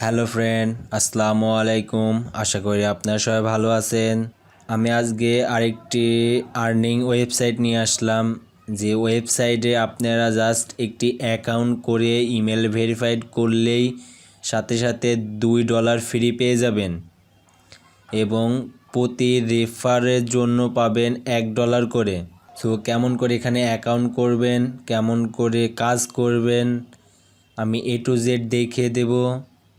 Hello friend, আসসালামু আলাইকুম। আশা করি আপনারা সবাই ভালো আছেন। আমি আজকে আরেকটি আর্নিং ওয়েবসাইট নিয়ে আসলাম, যে ওয়েবসাইটে আপনারা জাস্ট একটি অ্যাকাউন্ট করে ইমেল ভেরিফাইড করলেই সাথে সাথে $2 ফ্রি পেয়ে যাবেন এবং প্রতি রেফারের জন্য পাবেন $1 করে। সো কেমন করে এখানে অ্যাকাউন্ট করবেন, কেমন করে কাজ করবেন, আমি A to Z দেখিয়ে দেব।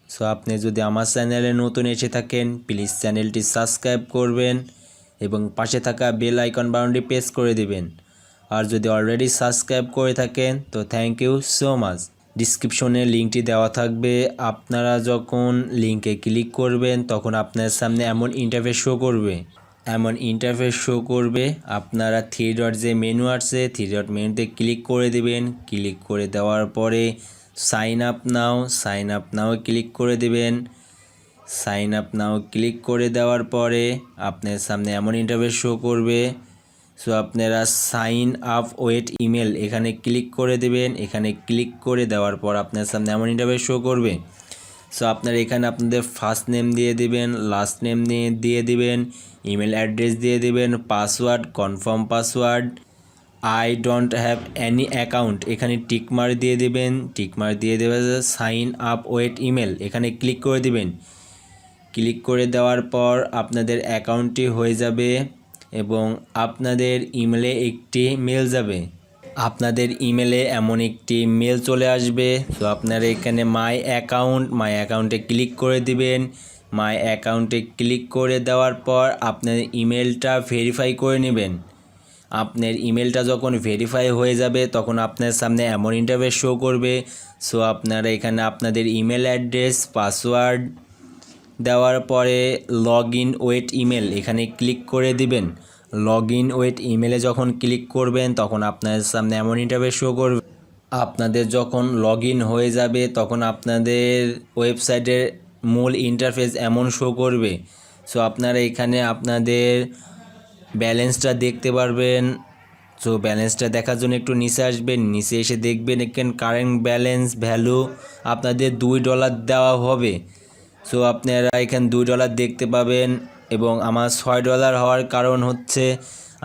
সো আপনি যদি আমার চ্যানেলে নতুন এসে থাকেন, প্লিজ চ্যানেলটি সাবস্ক্রাইব করবেন এবং পাশে থাকা বেল আইকন বাটনটি প্রেস করে দিবেন। আর যদি অলরেডি সাবস্ক্রাইব করে থাকেন তো থ্যাংক ইউ সো মাচ। ডিসক্রিপশনে লিঙ্কটি দেওয়া থাকবে। আপনারা যখন লিঙ্কে ক্লিক করবেন তখন আপনার সামনে এমন ইন্টারফেস শো করবে। আপনারা 3 ডট যে মেনু আছে, 3 ডট মেনুতে ক্লিক করে দেবেন। ক্লিক করে দেওয়ার পরে সাইন আপ নাও ক্লিক করে দেবেন। সাইন আপ নাও ক্লিক করে দেওয়ার পরে আপনার সামনে এমন ইন্টারফেস শো করবে। সো আপনারা সাইন আপ ওয়েট ইমেল এখানে ক্লিক করে দেবেন। এখানে ক্লিক করে দেওয়ার পর আপনার সামনে এমন ইন্টারফেস শো করবে। সো আপনারা এখানে আপনাদের ফার্স্ট নেম দিয়ে দিবেন, লাস্ট নেম দিয়ে দিবেন, ইমেল অ্যাড্রেস দিয়ে দিবেন, password, confirm password, I don't have any account এখানে টিকমার দিয়ে দেবেন। টিকমার দিয়ে দেবেন সাইন আপ ওয়েট ইমেল এখানে ক্লিক করে দিবেন। ক্লিক করে দেওয়ার পর আপনাদের অ্যাকাউন্টটি হয়ে যাবে এবং আপনাদের ইমেলে একটি মেল যাবে। আপনাদের ইমেলে এমন একটি মেল চলে আসবে। তো আপনারা এখানে মাই অ্যাকাউন্টে ক্লিক করে দিবেন। মাই অ্যাকাউন্টে ক্লিক করে দেওয়ার পর আপনার ইমেলটা ভেরিফাই করে নেবেন। আপনার ইমেলটা যখন ভেরিফাই হয়ে যাবে তখন আপনার সামনে এমন ইন্টারফেস শো করবে। সো আপনারা এখানে আপনাদের ইমেল অ্যাড্রেস, পাসওয়ার্ড দেওয়ার পরে লগ ইন ওয়েট ইমেল এখানে ক্লিক করে দিবেন। লগ ইন ওয়েট ইমেলে যখন ক্লিক করবেন তখন আপনার সামনে এমন ইন্টারফেস শো করবে। আপনাদের যখন লগ ইন হয়ে যাবে তখন আপনাদের ওয়েবসাইটের মূল ইন্টারফেস এমন শো করবে। সো আপনারা এখানে আপনাদের ব্যালেন্সটা দেখতে পারবেন। সো ব্যালেন্সটা দেখার জন্য একটু নিচে আসবেন। নিচে এসে দেখবেন এখানে কারেন্ট ব্যালেন্স ভ্যালু আপনাদের $2 দেওয়া হবে। সো আপনারা এখানে $2 দেখতে পাবেন এবং আমার $6 হওয়ার কারণ হচ্ছে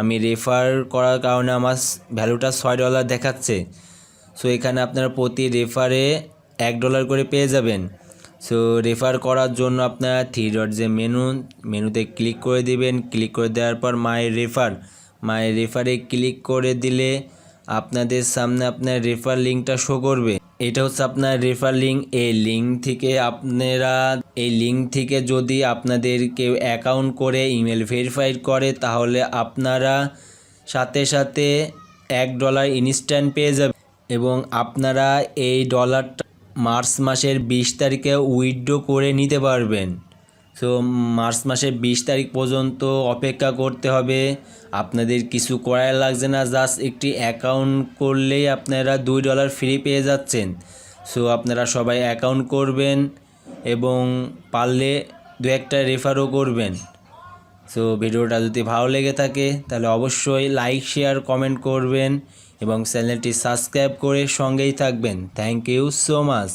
আমি রেফার করার কারণে আমার ভ্যালুটা $6 দেখাচ্ছে। সো এখানে আপনারা প্রতি রেফারে $1 করে পেয়ে যাবেন। সো রেফার করার জন্য আপনারা 3 ডট যে মেনুতে ক্লিক করে দিবেন। ক্লিক করে দেওয়ার পর মাই রেফারে ক্লিক করে দিলে আপনাদের সামনে আপনার রেফার লিঙ্কটা শো করবে। এটা হচ্ছে আপনার রেফার লিঙ্ক। এই লিঙ্ক থেকে যদি আপনাদের কেউ অ্যাকাউন্ট করে ইমেল ভেরিফাইড করে তাহলে আপনারা সাথে সাথে $1 ইনস্ট্যান্ট পেয়ে যাবেন এবং আপনারা এই ডলারটা মার্চ মাসের 20 তারিখে উইথড্র করে নিতে পারবেন। সো মার্চ মাসের 20 তারিখ পর্যন্ত অপেক্ষা করতে হবে। আপনাদের কিছু করার লাগছে না, জাস্ট একটি অ্যাকাউন্ট করলেই আপনারা $2 ফ্রি পেয়ে যাচ্ছেন। সো আপনারা সবাই অ্যাকাউন্ট করবেন এবং পারলে 2-1টা রেফারও করবেন। সো ভিডিওটা যদি ভালো লেগে থাকে তাহলে অবশ্যই লাইক, শেয়ার, কমেন্ট করবেন এবং চ্যানেলটি সাবস্ক্রাইব করে সঙ্গেই থাকবেন। Thank you so much.